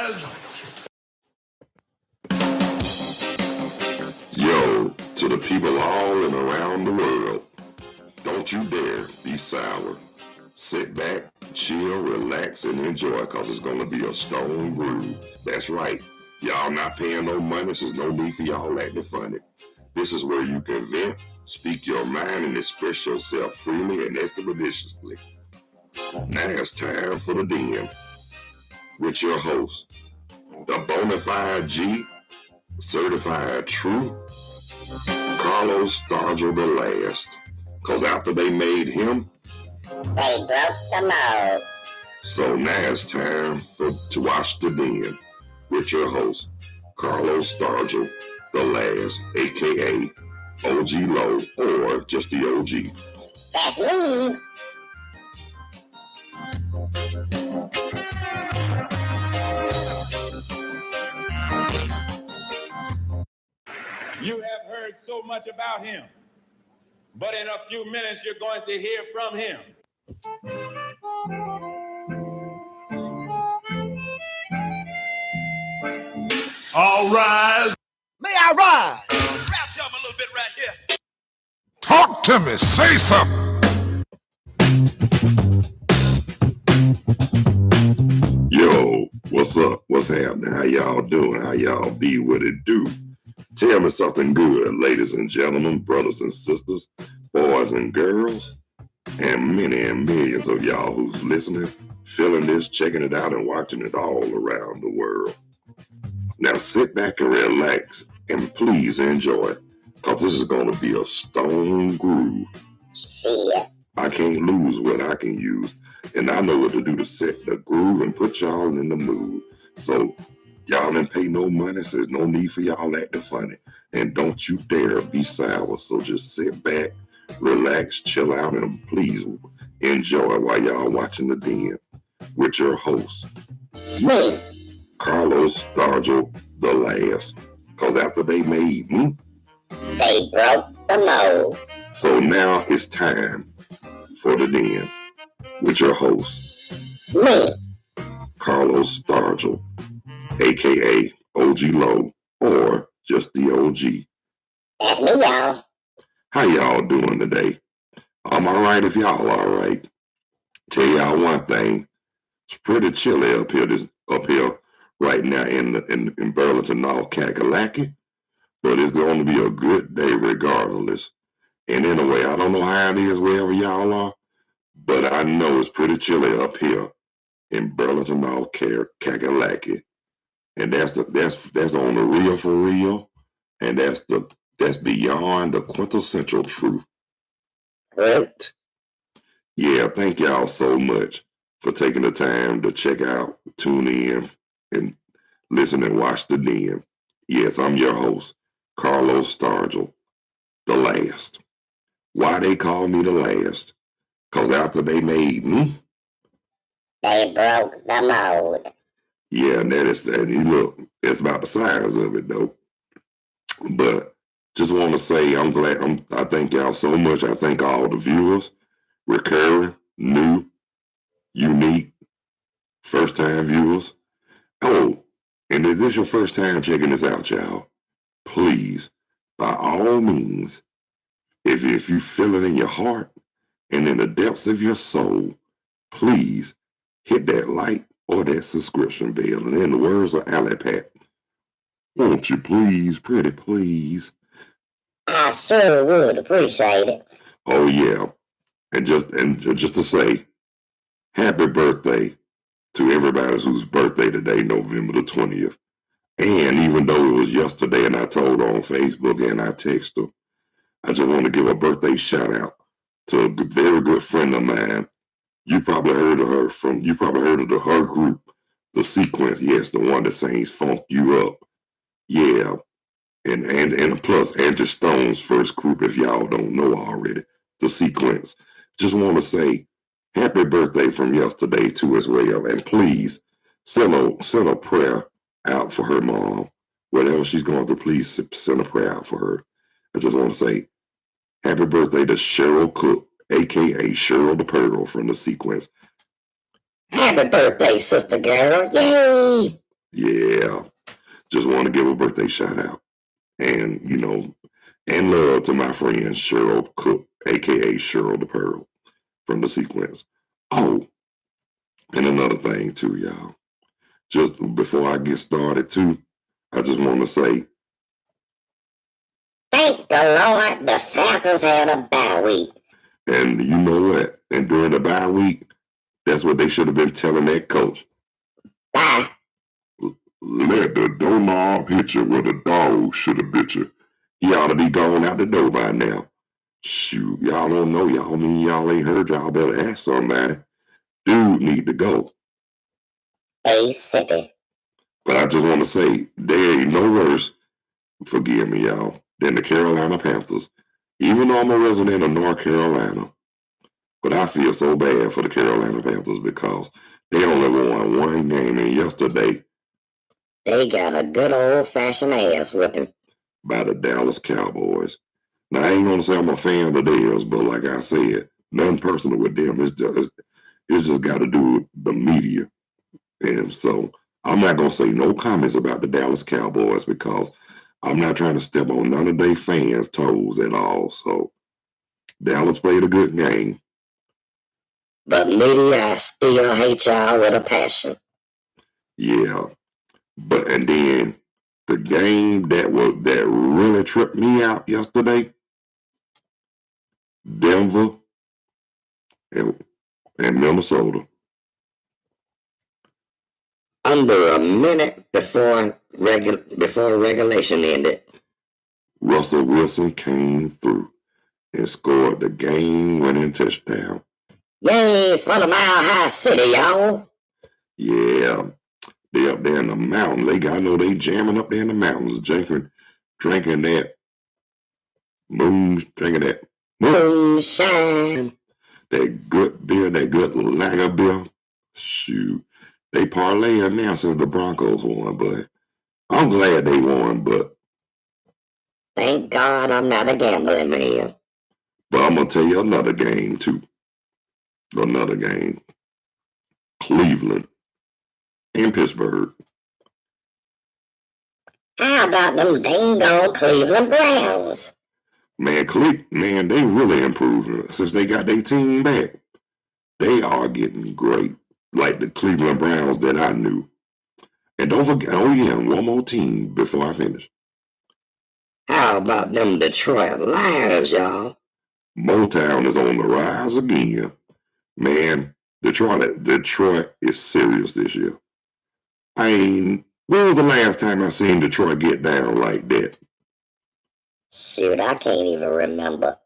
rise. Yo, to the people all and around the world, don't you dare be sour. Sit back, chill, relax, and enjoy, because it's going to be a stone groove. That's right. Y'all not paying no money, so there's no need for y'all acting funny. This is where you can vent, speak your mind, and express yourself freely and expeditiously. Now it's time for the den with your host, the bona fide G, certified true, Carlos Stargell the last. Because after they made him, they broke the mold. So now it's time to watch the den with your host, Carlos Stargell the last, a.k.a. OG Low, or just the OG. That's me. You have heard so much about him, but in a few minutes you're going to hear from him. All rise. May I rise? Rap jump a little bit right here. Talk to me. Say something. Yo, what's up? What's happening? How y'all doing? How y'all be? What it do? Tell me something good, ladies and gentlemen, brothers and sisters, boys and girls, and many and millions of y'all who's listening, feeling this, checking it out, and watching it all around the world. Now sit back and relax, and please enjoy, because this is going to be a stone groove. Shit. I can't lose what I can use, and I know what to do to set the groove and put y'all in the mood. So y'all didn't pay no money, so there's no need for y'all acting funny. And don't you dare be sour. So just sit back, relax, chill out, and please enjoy while y'all watching the den with your host, Me. Carlos Stargell the last. Because after they made me, they broke the mold. So now it's time for the den with your host, me, Carlos Stargell, a.k.a. OG Low, or just the OG. That's me, y'all. How y'all doing today? I'm all right if y'all all right. Tell y'all one thing, it's pretty chilly up here right now in Burlington, North Kakalaki, but it's going to be a good day regardless. And anyway, I don't know how it is wherever y'all are, but I know it's pretty chilly up here in Burlington, North Kakalaki. And that's on the real for real, and that's beyond the quintessential truth. Right. Yeah, thank y'all so much for taking the time to check out, tune in, and listen and watch the den. Yes, I'm your host, Carlos Stargell, the last. Why they call me the last? Because after they made me, they broke the mold. Yeah, and look, it's about the size of it though. But just want to say I thank y'all so much. I thank all the viewers, recurring, new, unique, first time viewers. Oh, and if this is your first time checking this out, y'all, please, by all means, if you feel it in your heart and in the depths of your soul, please hit that like or that subscription bell. And in the words of Alley Pat, won't you please, pretty please? I sure would appreciate it. Oh yeah. And just to say, happy birthday to everybody whose birthday today, November the 20th. And even though it was yesterday and I told her on Facebook and I texted her, I just want to give a birthday shout out to a very good friend of mine. You probably heard of her group, The Sequence. Yes, the one that sings Funk You Up. Yeah. And plus Angie Stone's first group, if y'all don't know already, The Sequence. Just want to say happy birthday from yesterday too as well. And please send a prayer out for her mom. Whatever she's going through, please send a prayer out for her. I just want to say happy birthday to Cheryl Cook, a.k.a. Cheryl the Pearl from The Sequence. Happy birthday, sister girl. Yay! Yeah, just want to give a birthday shout out. And, and love to my friend Cheryl Cook, aka Cheryl the Pearl from the sequence. Oh, and another thing too, y'all. Just before I get started too, I just want to say, Thank the Lord the Falcons had a bye week. and you know what? And during the bye week, that's what they should have been telling that coach. Bye. Let the doorknob hit you where the dog should have bit you. He ought to be gone out the door by now. Shoot, y'all don't know. Y'all ain't heard. Y'all better ask somebody. Dude need to go. A-City. But I just want to say, there ain't no worse, forgive me, y'all, than the Carolina Panthers. Even though I'm a resident of North Carolina, but I feel so bad for the Carolina Panthers because they only won one game, and yesterday They got a good old-fashioned ass whipping by the Dallas Cowboys. Now, I ain't going to say I'm a fan of theirs, but like I said, nothing personal with them. It's just got to do with the media. And so I'm not going to say no comments about the Dallas Cowboys because I'm not trying to step on none of their fans' toes at all. So Dallas played a good game. But media, I still hate y'all with a passion. Yeah. And then the game that really tripped me out yesterday, Denver and Minnesota. Under a minute before regulation ended, Russell Wilson came through and scored the game-winning touchdown. Yay for the Mile High City, y'all. Yeah, they up there in the mountain. I know they jamming up there in the mountains, drinking that moonshine. That good beer, that good lager beer. Shoot, they parlaying now since the Broncos won, but I'm glad they won, but thank God I'm not a gambling man. But I'm going to tell you another game, too. Another game. Cleveland and Pittsburgh. How about them dang-gone Cleveland Browns? Man, they really improved since they got their team back. They are getting great, like the Cleveland Browns that I knew. And don't forget, one more team before I finish. How about them Detroit Lions, y'all? Motown is on the rise again. Man, Detroit is serious this year. When was the last time I seen Detroit get down like that? Shoot, I can't even remember.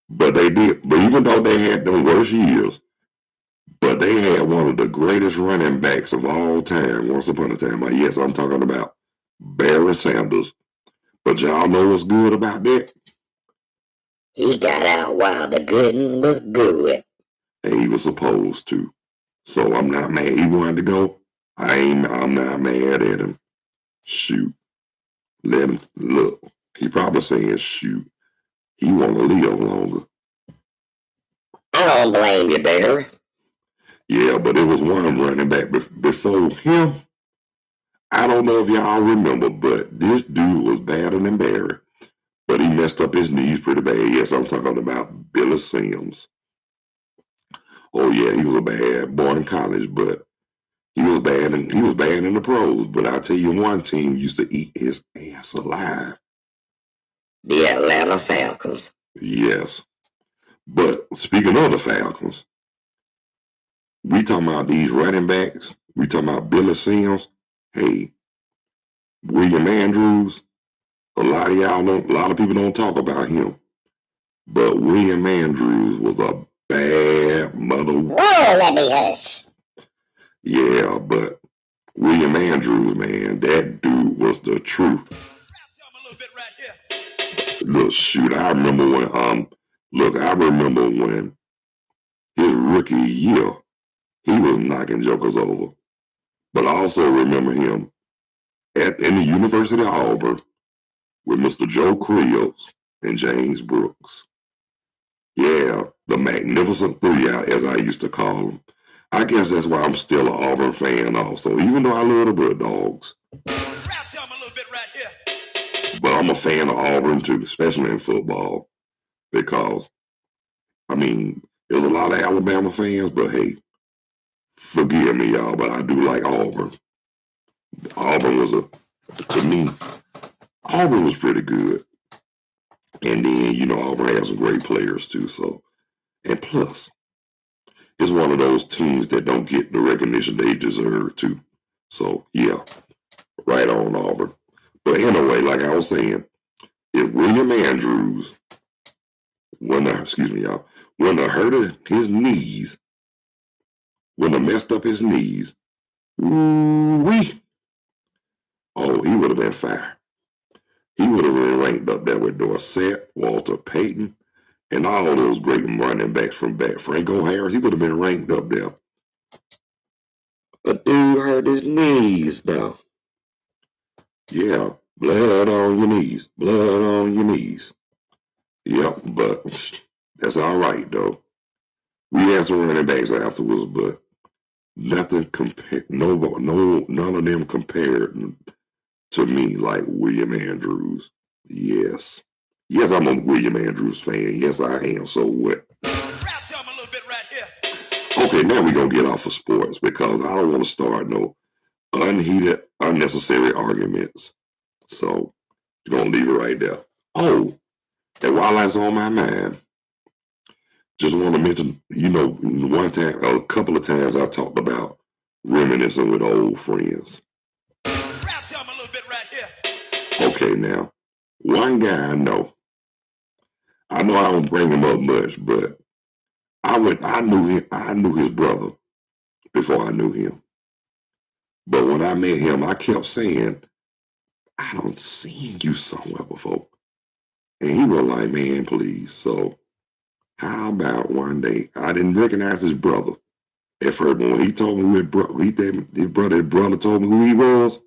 But they did. But even though they had them worst years, but they had one of the greatest running backs of all time once upon a time. Yes, I'm talking about Barry Sanders. But y'all know what's good about that? He got out while the good was good. And he was supposed to. So I'm not mad. He wanted to go. I'm not mad at him. Shoot. Let him look. He probably saying, shoot. He want to live longer. I don't blame you, Barry. Yeah, but it was one running back before him. I don't know if y'all remember, but this dude was badder than Barry. But he messed up his knees pretty bad. Yes, I'm talking about Billy Sims. Oh yeah, he was a bad boy in college, but he was bad in the pros. But I'll tell you one team used to eat his ass alive. The Atlanta Falcons. Yes. But speaking of the Falcons, we talking about these running backs. We talking about Billy Sims. Hey, William Andrews. A lot of people don't talk about him. But William Andrews was a bad mother. Whoa, let me hush. Yeah, but William Andrews, man, that dude was the truth. Look, shoot, I remember when his rookie year, he was knocking jokers over. But I also remember him in the University of Auburn with Mr. Joe Creels and James Brooks. Yeah, the Magnificent Three, as I used to call them. I guess that's why I'm still an Auburn fan also, even though I love the Bulldogs. Rap time a little bit right here. But I'm a fan of Auburn too, especially in football, because, I mean, there's a lot of Alabama fans, but hey, forgive me, y'all, but I do like Auburn. Auburn was to me, Auburn was pretty good. And then, you know, Auburn has some great players too. So, and plus, it's one of those teams that don't get the recognition they deserve too. So, yeah, right on Auburn. But anyway, like I was saying, if William Andrews wouldn't have hurt his knees, wouldn't have messed up his knees, ooh-wee, oh, he would have been fire. He would have been ranked up there with Dorsett, Walter Payton, and all those great running backs from back. Franco Harris, he would have been ranked up there. But dude hurt his knees, though. Yeah, blood on your knees. Blood on your knees. Yep, but that's all right, though. We had some running backs afterwards, but nothing compared. None of them compared to me like William Andrews. Yes. Yes, I'm a William Andrews fan. Yes, I am. So what? Rap time a little bit right here. Okay, now we're going to get off of sports because I don't want to start no unheated, unnecessary arguments. So you're going to leave it right there. Oh, and while that's on my mind, just want to mention, you know, one time, a couple of times I talked about reminiscing with old friends. Rap time a little bit right here. Okay, now, one guy I know I don't bring him up much, but I knew his brother before I knew him. But when I met him, I kept saying, I don't seen you somewhere before. And he was like, man, please. So how about one day, I didn't recognize his brother at first, but when he told me his brother told me who he was.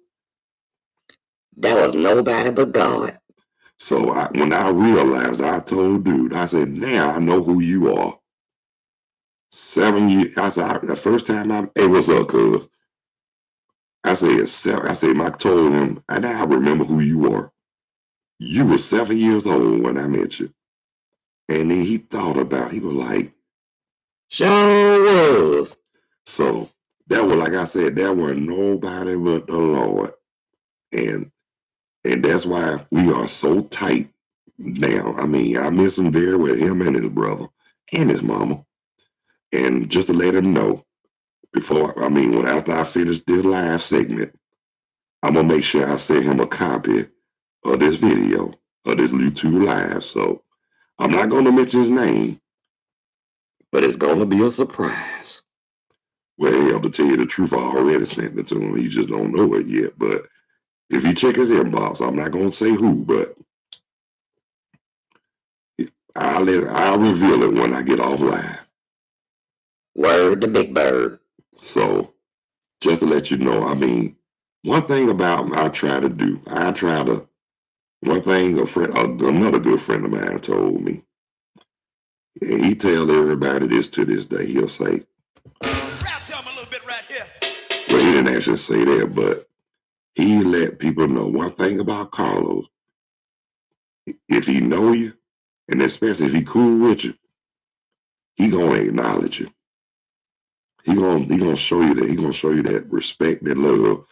That was nobody but God. So when I realized, I told dude, I said, now I know who you are. 7 years, I said, the first time hey, what's up, cuz? I told him, and I remember who you are. You were 7 years old when I met you. And then he thought about it. He was like, sure was. So that was, like I said, that was nobody but the Lord. And that's why we are so tight now. I mean, I miss him very well, him and his brother and his mama. And just to let him know, after I finish this live segment, I'm going to make sure I send him a copy of this video, of this YouTube live. So I'm not going to mention his name, but it's going to be a surprise. Well, to tell you the truth, I already sent it to him. He just don't know it yet. But if you check his inbox, I'm not going to say who, but I'll reveal it when I get off live. Word to Big Bird. So just to let you know, I mean, one thing about another good friend of mine told me, and he tell everybody this to this day, he'll say, Rap time a little bit right here. well, he didn't actually say that, but he let people know one thing about Carlos. If he know you, and especially if he cool with you, he gonna acknowledge you. He gonna show you that. He gonna show you that respect and love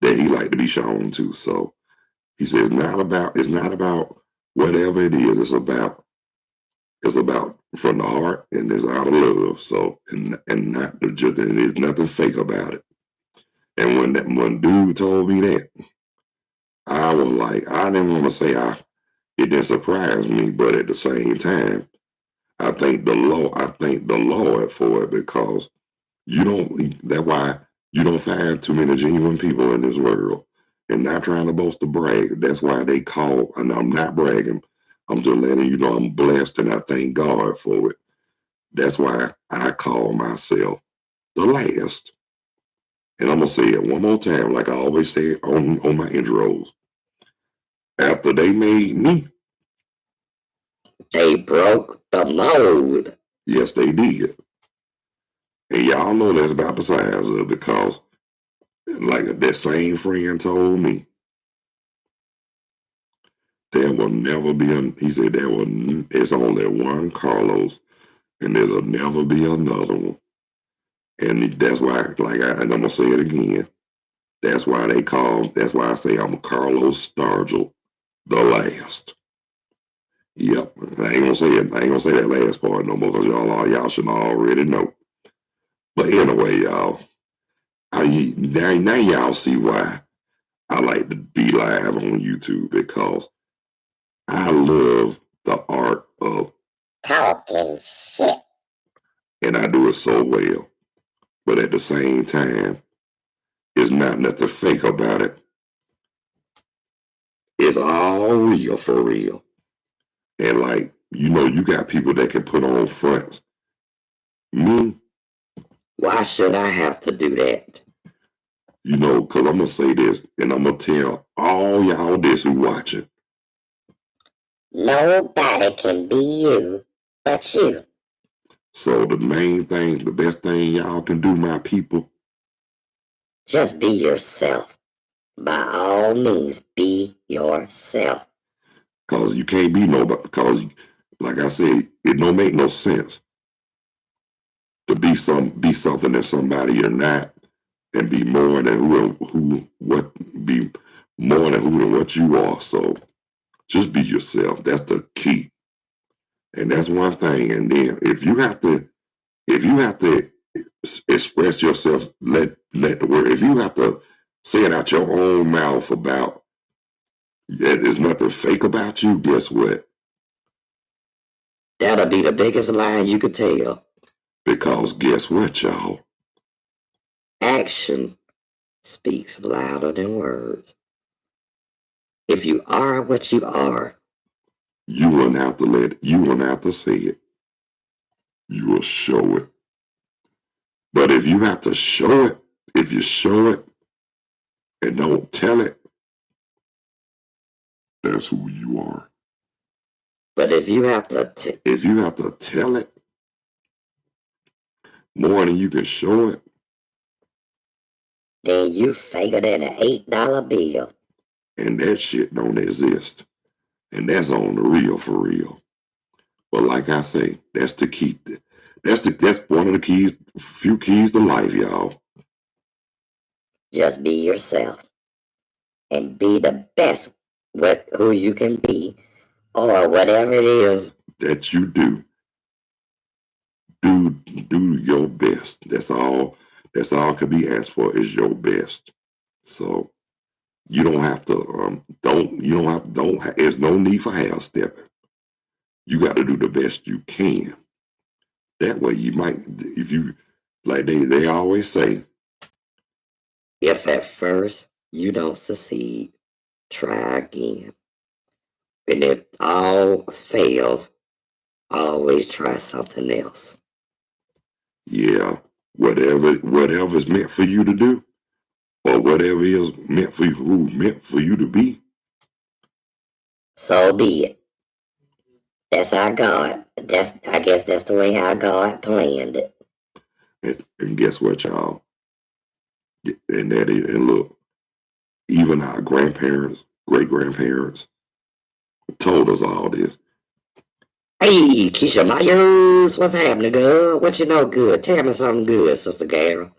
that he like to be shown to. So he says, it's not about whatever it is. It's about from the heart, and it's out of love. So and there's nothing fake about it. And when dude told me that, I was like, I didn't want to say it didn't surprise me, but at the same time, I thank the Lord for it, because that's why you don't find too many genuine people in this world. And not trying to boast or brag. That's why they call, and I'm not bragging. I'm just letting you know I'm blessed, and I thank God for it. That's why I call myself the last. And I'm going to say it one more time, like I always say it on my intros. After they made me, They broke the mold. yes, they did. And y'all know that's about the size of it because, like that same friend told me, there will never be he said it's only one Carlos and there'll never be another one. And that's why, and I'm gonna say it again. That's why I say I'm Carlos Stargell, the last. Yep. I ain't gonna say it. I ain't gonna say that last part no more because y'all should already know. But anyway, y'all, now y'all see why I like to be live on YouTube because I love the art of talking shit. and I do it so well. But at the same time, it's not nothing fake about it. It's all real for real. And you got people that can put on fronts. Me, Why should I have to do that? Because I'm going to say this, and I'm going to tell all y'all this who watching. Nobody can be you but you. So the best thing y'all can do, my people. Just be yourself. By all means, be yourself. Because you can't be nobody. Because, like I said, it don't make no sense to be something that somebody you're not, and be more than what you are. So just be yourself. That's the key, and that's one thing. And then if you have to express yourself, let the word. If you have to say it out your own mouth about that, there's nothing fake about you. Guess what? That'll be the biggest lie you could tell. Because guess what, y'all? Action speaks louder than words. If you are what you are, you won't have to say it. You will show it. But if you have to show it, if you show it and don't tell it, that's who you are. But if you have to tell it more than you can show it, then you faker than an $8 bill. And that shit don't exist. And that's on the real for real. But like I say, that's the key. That's one of the keys, few keys to life, y'all. Just be yourself. And be the best with who you can be. Or whatever it is that you do. Do your best. That's all can be asked for is your best. So you don't have to there's no need for half stepping. You got to do the best you can. That way you might, if you, like they always say, if at first you don't succeed, try again. And if all fails, always try something else. Yeah, whatever's meant for you to do, or whatever is meant for you to be. So be it. That's how God. I guess that's the way how God planned it. And guess what, y'all? And look, even our grandparents, great grandparents, told us all this. Hey, Keisha Myers, what's happening, girl? What you know good? Tell me something good, Sister Carol.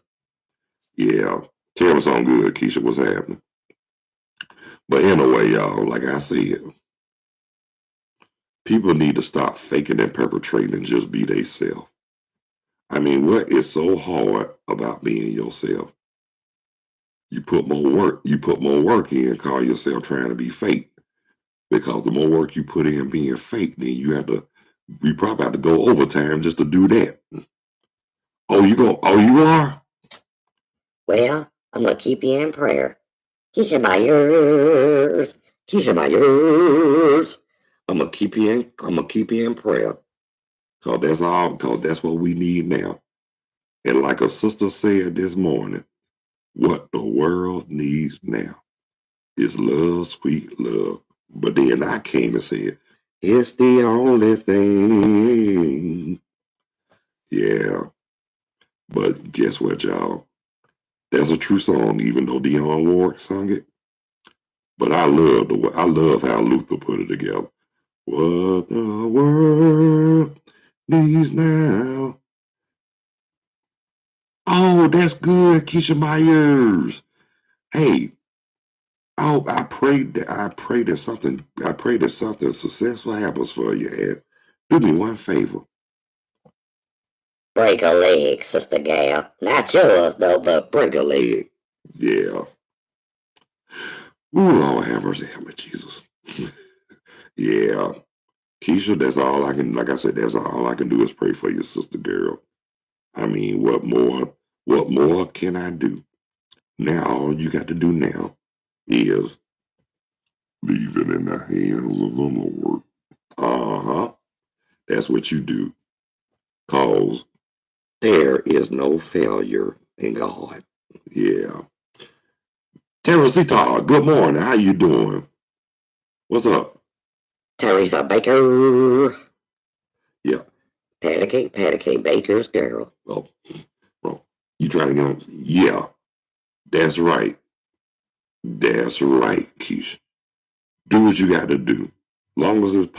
Yeah, tell me something good, Keisha, what's happening? But anyway, y'all, like I said, people need to stop faking and perpetrating and just be themselves. I mean, what is so hard about being yourself? You put more work in, call yourself trying to be fake. Because the more work you put in being fake, then you probably have to go overtime just to do that. Oh, you are? Well, I'm gonna keep you in prayer. Keisha Myers. Keisha Myers. I'm gonna keep you in prayer. Cause that's what we need now. And like a sister said this morning, what the world needs now is love, sweet love. But then I came and said, it's the only thing. Yeah. But guess what, y'all? That's a true song, even though Dionne Warwick sung it. But I love how Luther put it together. What the world needs now. Oh, that's good, Keisha Myers. Hey, I pray that something successful happens for you. And do me one favor. Break a leg, sister gal. Not yours, though, but break a leg. Yeah. Ooh, Lord have mercy, Jesus. Yeah. Keisha, that's all I can, like I said, that's all I can do is pray for your sister girl. I mean, what more can I do? Now, all you got to do now is leave it in the hands of the Lord. Uh-huh. That's what you do. Cause there is no failure in God. Yeah. Teresita, good morning. How you doing? What's up? Teresa Baker. Yeah. Patty Cake Baker's girl. Oh, bro. You trying to get on? Yeah. That's right. That's right, Keisha. Do what you got to do. Long as it's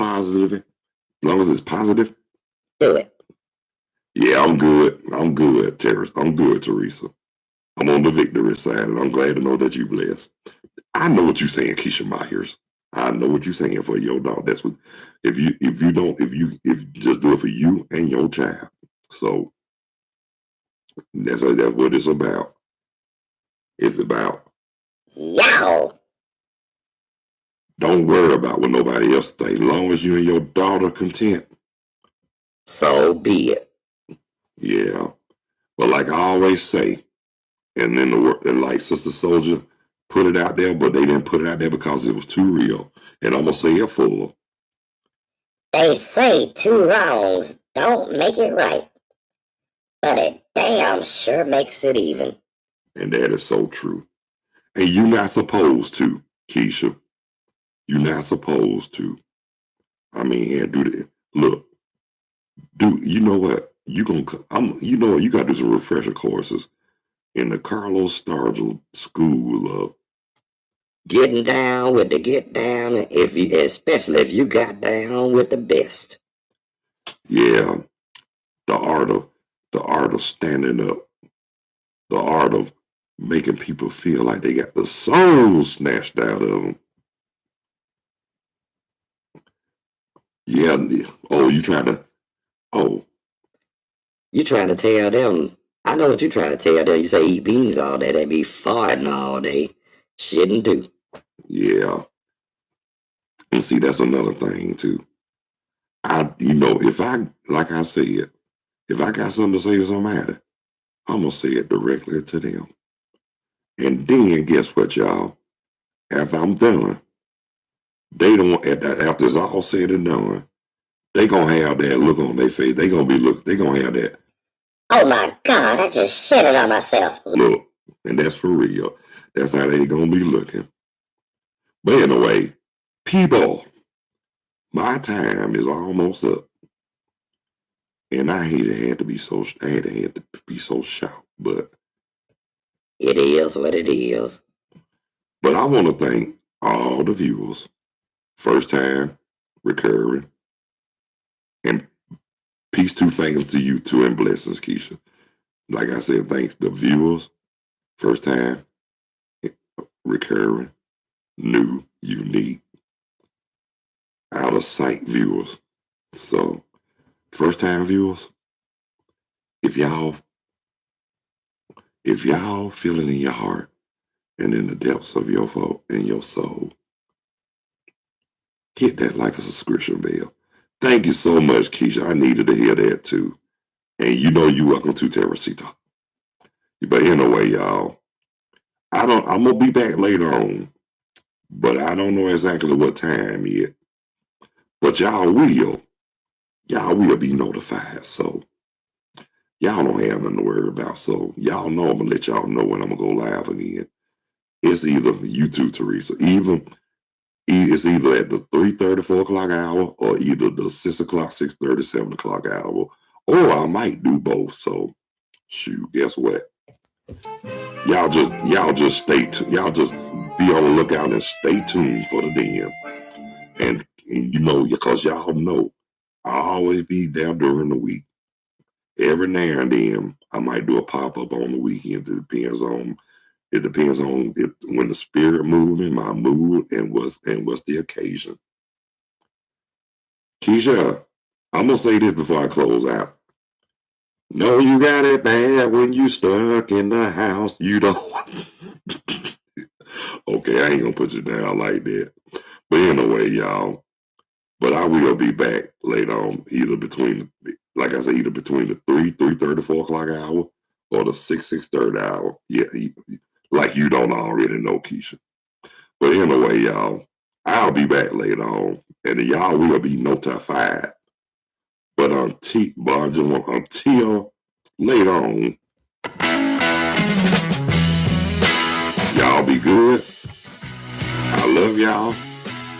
positive. Do it. Yeah, I'm good. I'm good, Teresa. I'm good, Teresa. I'm on the victory side, and I'm glad to know that you're blessed. I know what you're saying, Keisha Myers. I know what you're saying for your dog. That's what if you just do it for you and your child. So that's what it's about. It's about Yow! don't worry about what nobody else thinks. Long as you and your daughter content. So be it. Yeah. But like I always say, and then and like Sister Soldier put it out there, but they didn't put it out there because it was too real. And I'm gonna say it full. They say two wrongs don't make it right, but it damn sure makes it even. And that is so true. And you're not supposed to, Keisha. You're not supposed to. I mean, yeah, do that. Look, you know what? You know what? You got to do some refresher courses in the Carlos Stargell School of Getting down with the get down, especially if you got down with the best. yeah, the art of standing up, the art of making people feel like they got the soul snatched out of them. Yeah. Oh, you trying to? Oh, You trying to tell them? I know what you trying to tell them. You say eat beans all day, they be farting all day. Shouldn't do. yeah. And see, that's another thing too. Like I said, if I got something to say to somebody, I'm gonna say it directly to them. And then guess what, y'all? After I'm done, they don't. After it's all said and done, they gonna have that look on their face. They gonna have that Oh my God, I just shitted on myself. look, and that's for real. That's how they gonna be looking. But anyway, people, my time is almost up, and I hate it had to be so. I had to be so sharp, but It is what it is. But I want to thank all the viewers, first time, recurring, and peace, two fingers to you too, and blessings, Keisha. Like I said, thanks the viewers, first time, recurring, new, unique, out of sight viewers. So, first time viewers, if y'all feel it in your heart and in the depths of your soul, hit that like a subscription bell. Thank you so much, Keisha. I needed to hear that too. And you know you welcome to Teresita. But anyway, y'all, I'm gonna be back later on, but I don't know exactly what time yet. But y'all will be notified. So y'all don't have nothing to worry about. So y'all know I'm gonna let y'all know when I'm gonna go live again. It's either YouTube, Teresa. It's either at the 3:30, 4 o'clock hour, or either the 6 o'clock, 6:30, 7 o'clock hour, or I might do both. So Shoot, guess what? Y'all just y'all just be on the lookout and stay tuned for the DM. And you know, because y'all know I always be there during the week. Every now and then I might do a pop-up on the weekend. It depends on when the spirit moving, my mood, and what's the occasion. Keisha, I'm gonna say this before I close out. No, you got it bad when you stuck in the house. You don't. Okay, I ain't gonna put you down like that. But anyway, y'all. But I will be back later on, either between the 3:30, 4 o'clock hour, or the 6:30 hour. Yeah, like you don't already know, Keisha. But anyway, y'all, I'll be back later on, and y'all will be notified. But until later on, y'all be good. I love y'all.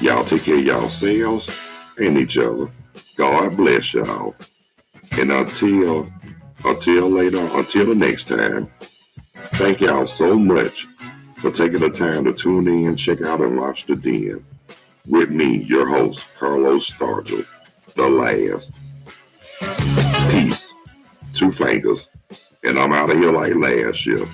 Y'all take care of yourselves and each other. God bless y'all. And until the next time, thank y'all so much for taking the time to tune in, check out, and watch The Den. With me, your host, Carlos Stargell, the last. Peace. 2 fingers. And I'm out of here like last year.